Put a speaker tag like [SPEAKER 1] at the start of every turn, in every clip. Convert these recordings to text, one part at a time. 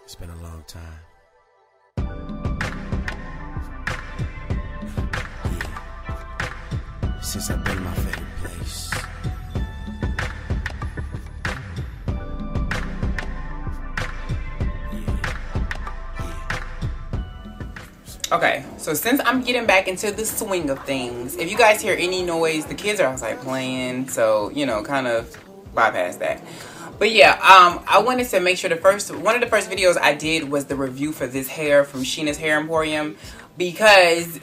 [SPEAKER 1] It's been a long time. Yeah. Since I've been in my favorite place.
[SPEAKER 2] Okay, so since I'm getting back into the swing of things, if you guys hear any noise, the kids are outside playing, so, you know, kind of bypass that. But yeah, I wanted to make sure one of the first videos I did was the review for this hair from Sheena's Hair Emporium, because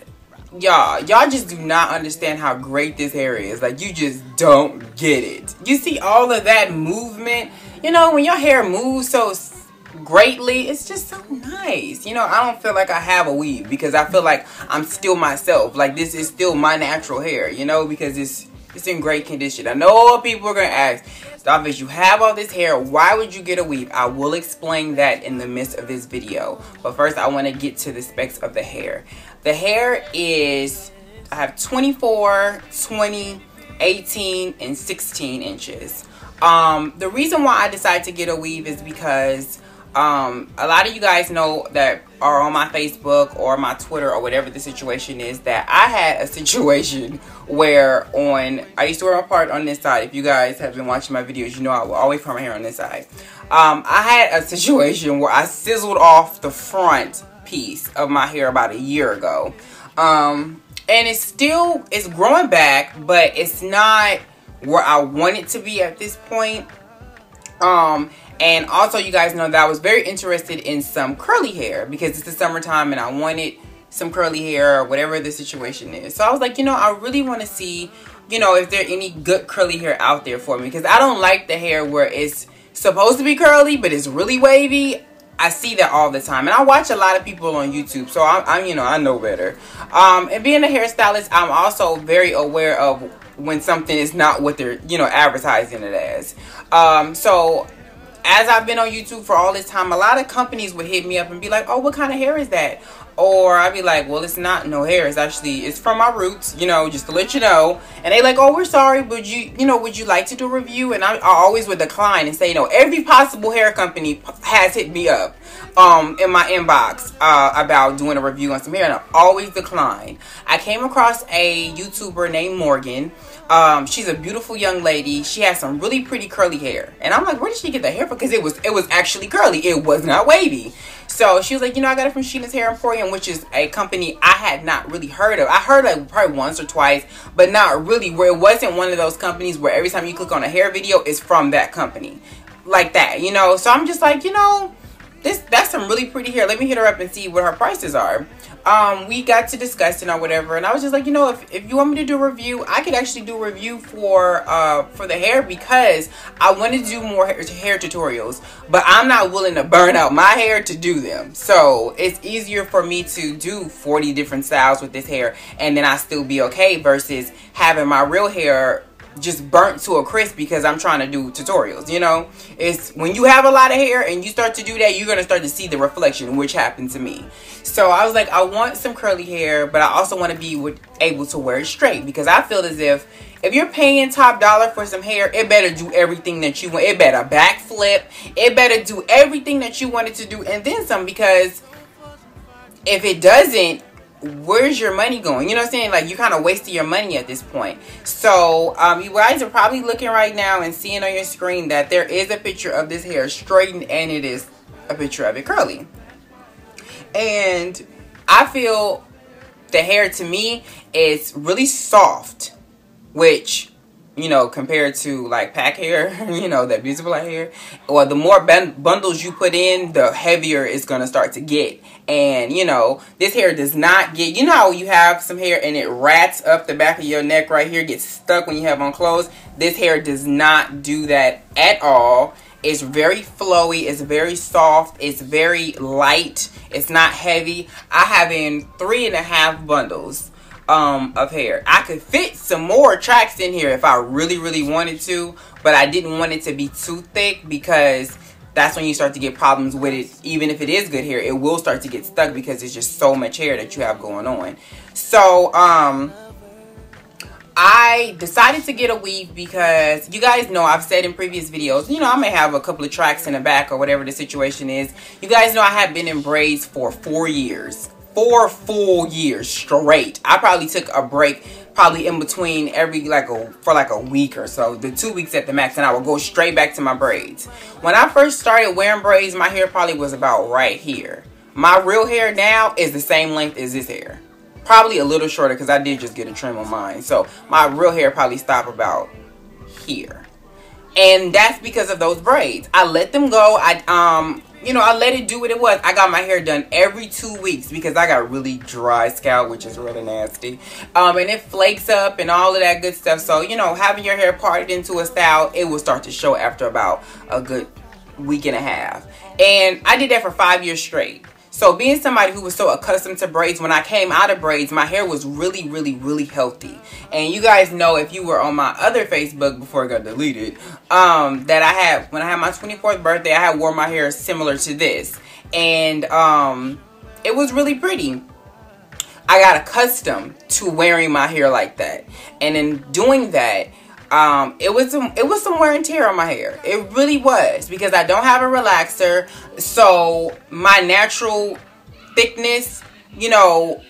[SPEAKER 2] y'all just do not understand how great this hair is. Like, you just don't get it. You see all of that movement, you know, when your hair moves so greatly, it's just so nice. You know, I don't feel like I have a weave because I feel like I'm still myself. Like, this is still my natural hair, you know, because it's in great condition. I know people are gonna ask, Starfish, you have all this hair, why would you get a weave? I will explain that in the midst of this video, but first I want to get to the specs of the hair. The hair is, I have 24, 20, 18, and 16 inches. The reason why I decided to get a weave is because a lot of you guys know that are on my Facebook or my Twitter or whatever the situation is, that I had a situation where I used to wear my part on this side. If you guys have been watching my videos, you know I will always put my hair on this side. I had a situation where I sizzled off the front piece of my hair about a year ago. And it's growing back, but it's not where I want it to be at this point. And also, you guys know that I was very interested in some curly hair because it's the summertime and I wanted some curly hair or whatever the situation is. So I was like, you know, I really want to see, you know, if there any good curly hair out there for me, because I don't like the hair where it's supposed to be curly but it's really wavy. I see that all the time, and I watch a lot of people on YouTube, so I'm you know, I know better. And being a hairstylist, I'm also very aware of when something is not what they're, you know, advertising it as. So as I've been on YouTube for all this time, a lot of companies would hit me up and be like, oh, what kind of hair is that? Or I'd be like, well, it's not no hair. It's from my roots, you know, just to let you know. And they like, oh, we're sorry, but would you like to do a review? And I always would decline and say, you know, every possible hair company has hit me up in my inbox about doing a review on some hair, and I always decline. I came across a YouTuber named Morgan. She's a beautiful young lady. She has some really pretty curly hair. And I'm like, where did she get the hair from? Because it was actually curly. It was not wavy. So she was like, you know, I got it from Sheena's Hair Emporium, which is a company I had not really heard of. I heard like probably once or twice, but not really, where it wasn't one of those companies where every time you click on a hair video, it's from that company. Like that, you know? So I'm just like, you know, that's some really pretty hair. Let me hit her up and see what her prices are. We got to discussing or whatever, and I was just like, you know, if you want me to do a review, I could actually do a review for the hair, because I want to do more hair tutorials, but I'm not willing to burn out my hair to do them. So it's easier for me to do 40 different styles with this hair and then I still be okay, versus having my real hair just burnt to a crisp because I'm trying to do tutorials. You know, it's when you have a lot of hair and you start to do that, you're gonna start to see the reflection, which happened to me. So I was like, I want some curly hair, but I also want to be able to wear it straight, because I feel as if you're paying top dollar for some hair, it better do everything that you want. It better backflip. It better do everything that you wanted to do and then some, because if it doesn't, where's your money going? You know what I'm saying? Like, you kind of wasting your money at this point. So you guys are probably looking right now and seeing on your screen that there is a picture of this hair straightened, and it is a picture of it curly. And I feel the hair, to me, is really soft, which, you know, compared to like pack hair, you know, that beautiful hair, or the more bundles you put in, the heavier it's gonna start to get. And you know, this hair does not get, you know how you have some hair and it rats up the back of your neck right here, gets stuck when you have on clothes? This hair does not do that at all. It's very flowy, it's very soft, it's very light, it's not heavy. I have in 3.5 bundles of hair. I could fit some more tracks in here if I really, really wanted to, but I didn't want it to be too thick, because that's when you start to get problems with it. Even if it is good hair, it will start to get stuck because it's just so much hair that you have going on. So I decided to get a weave because you guys know I've said in previous videos, you know, I may have a couple of tracks in the back or whatever the situation is. You guys know I have been in braids for 4 years. 4 full years straight. I probably took a break probably in between every for like a week or so, the 2 weeks at the max, and I would go straight back to my braids. When I first started wearing braids, my hair probably was about right here. My real hair now is the same length as this hair. Probably a little shorter because I did just get a trim on mine. So my real hair probably stopped about here. And that's because of those braids. I let them go. You know, I let it do what it was. I got my hair done every 2 weeks because I got really dry scalp, which is really nasty. And it flakes up and all of that good stuff. So, you know, having your hair parted into a style, it will start to show after about a good week and a half. And I did that for 5 years straight. So being somebody who was so accustomed to braids, when I came out of braids, my hair was really, really, really healthy. And you guys know, if you were on my other Facebook before it got deleted, that I had, when I had my 24th birthday, I had wore my hair similar to this. And it was really pretty. I got accustomed to wearing my hair like that. And in doing that, it was some wear and tear on my hair. It really was, because I don't have a relaxer, so my natural thickness, you know,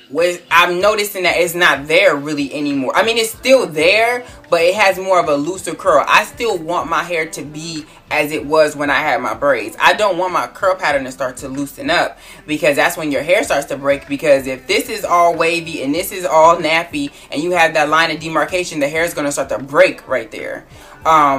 [SPEAKER 2] I'm noticing that it's not there really anymore. I mean, it's still there, but it has more of a looser curl. I still want my hair to be as it was when I had my braids. I don't want my curl pattern to start to loosen up, because that's when your hair starts to break. Because if this is all wavy and this is all nappy and you have that line of demarcation, the hair is going to start to break right there.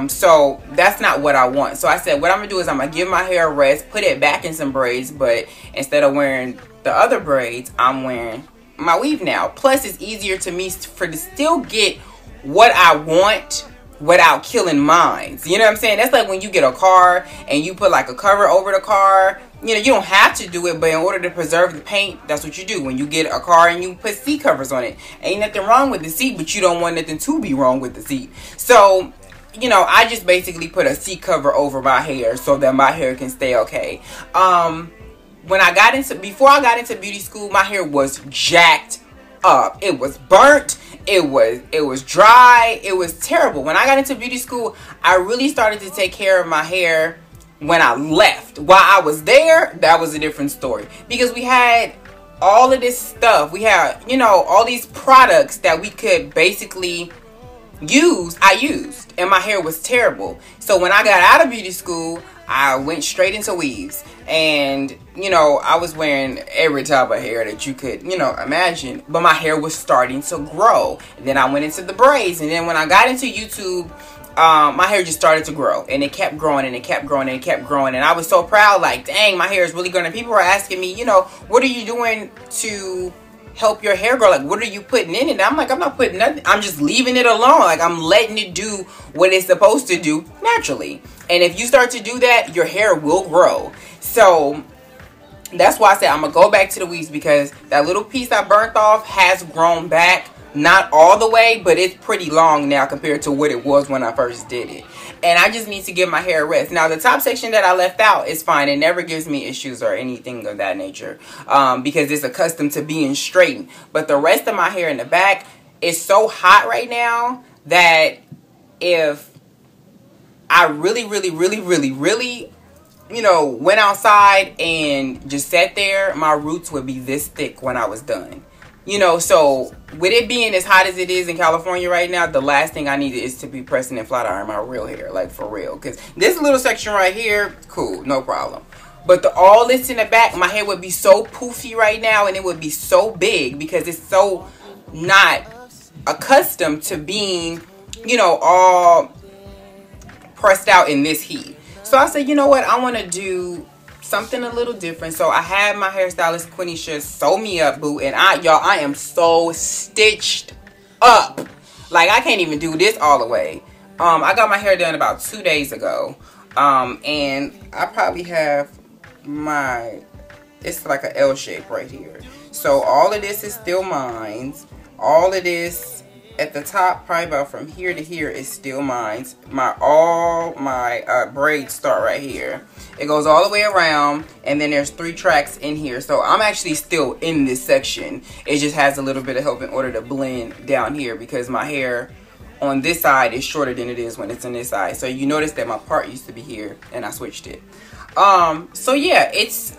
[SPEAKER 2] So that's not what I want. So I said, what I'm gonna do is I'm gonna give my hair a rest, put it back in some braids, but instead of wearing the other braids, I'm wearing my weave now. Plus, it's easier to me to still get what I want without killing mine. You know what I'm saying? That's like when you get a car and you put like a cover over the car. You know, you don't have to do it, but in order to preserve the paint, that's what you do. When you get a car and you put seat covers on it, ain't nothing wrong with the seat, but you don't want nothing to be wrong with the seat. So, you know, I just basically put a seat cover over my hair so that my hair can stay okay. Before I got into beauty school, my hair was jacked up. It was burnt. It was dry. It was terrible. When I got into beauty school, I really started to take care of my hair when I left. While I was there, that was a different story, because we had all of this stuff. We had, you know, all these products that we could basically use. I used, and my hair was terrible. So when I got out of beauty school, I went straight into weaves. And, you know, I was wearing every type of hair that you could, you know, imagine. But my hair was starting to grow. And then I went into the braids. And then when I got into YouTube, my hair just started to grow. And it kept growing, and it kept growing, and it kept growing. And I was so proud, like, dang, my hair is really growing. And people were asking me, you know, what are you doing to help your hair grow? Like, what are you putting in it? And I'm like, I'm not putting nothing. I'm just leaving it alone. Like, I'm letting it do what it's supposed to do naturally. And if you start to do that, your hair will grow. So that's why I said I'm gonna go back to the weaves, because that little piece I burnt off has grown back. Not all the way, but it's pretty long now compared to what it was when I first did it. And I just need to give my hair a rest. Now, the top section that I left out is fine. It never gives me issues or anything of that nature, because it's accustomed to being straightened. But the rest of my hair in the back is so hot right now that if I really, you know, went outside and just sat there, my roots would be this thick when I was done. You know, so with it being as hot as it is in California right now, the last thing I need is to be pressing and flat iron my real hair, like for real. Because this little section right here, cool, no problem. But all this in the back, my hair would be so poofy right now, and it would be so big because it's so not accustomed to being, you know, all pressed out in this heat. So I said, you know what, I want to do something a little different. So I had my hairstylist Quenisha sew me up, boo, and I am so stitched up. Like, I can't even do this all the way. I got my hair done about 2 days ago. And I probably have it's like an L shape right here. So all of this is still mine. All of this at the top, probably about from here to here, is still mine. All my braids start right here. It goes all the way around, and then there's 3 tracks in here. So I'm actually still in this section. It just has a little bit of help in order to blend down here, because my hair on this side is shorter than it is when it's on this side. So you notice that my part used to be here, and I switched it. So yeah, it's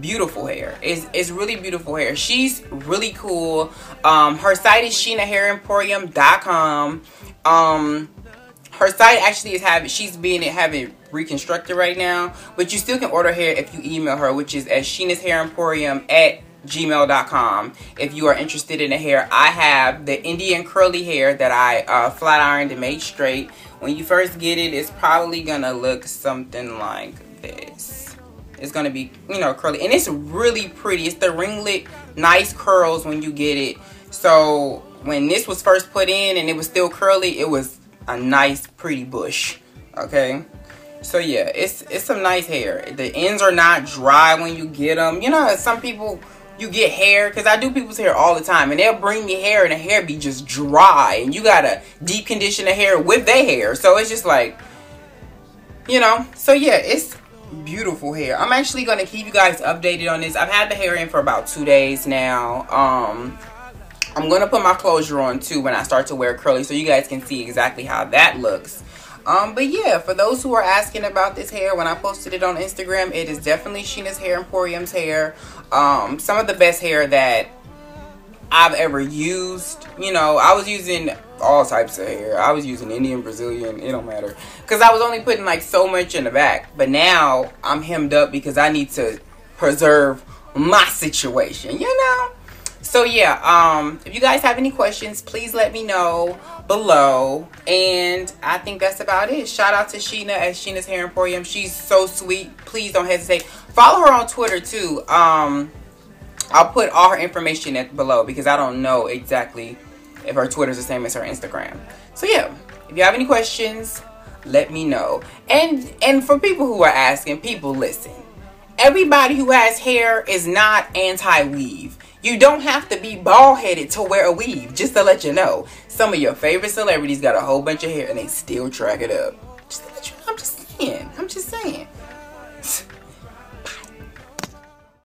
[SPEAKER 2] beautiful hair. It's really beautiful hair. She's really cool. Her site is sheena.hairemporium.com. Her site actually is having reconstructed right now, but you still can order hair if you email her, which is at sheenashairemporium@gmail.com. if you are interested in the hair. I have the Indian curly hair that I flat ironed and made straight. When you first get it, it's probably gonna look something like this. It's gonna be, you know, curly, and it's really pretty. It's the ringlet, nice curls when you get it. So when this was first put in and it was still curly, it was a nice pretty bush. Okay, so yeah, it's some nice hair. The ends are not dry when you get them. You know, some people, you get hair, because I do people's hair all the time, and they'll bring me hair and the hair be just dry, and you gotta deep condition the hair with their hair. So it's just like, you know, so yeah, it's beautiful hair. I'm actually going to keep you guys updated on this. I've had the hair in for about 2 days now. I'm going to put my closure on too when I start to wear curly, so you guys can see exactly how that looks. But yeah, for those who are asking about this hair, when I posted it on Instagram, it is definitely Sheena's Hair Emporium's hair. Some of the best hair that I've ever used. You know, I was using all types of hair. I was using Indian, Brazilian, it don't matter, because I was only putting like so much in the back. But now I'm hemmed up because I need to preserve my situation, you know. So yeah, if you guys have any questions, please let me know below. And I think that's about it. Shout out to Sheena at Sheena's Hair Emporium. She's so sweet. Please don't hesitate. Follow her on Twitter too. I'll put all her information below, because I don't know exactly if her Twitter is the same as her Instagram. So yeah, if you have any questions, let me know. And for people who are asking, people, listen. Everybody who has hair is not anti-weave. You don't have to be bald-headed to wear a weave, just to let you know. Some of your favorite celebrities got a whole bunch of hair and they still track it up. Just to let you know, I'm just saying.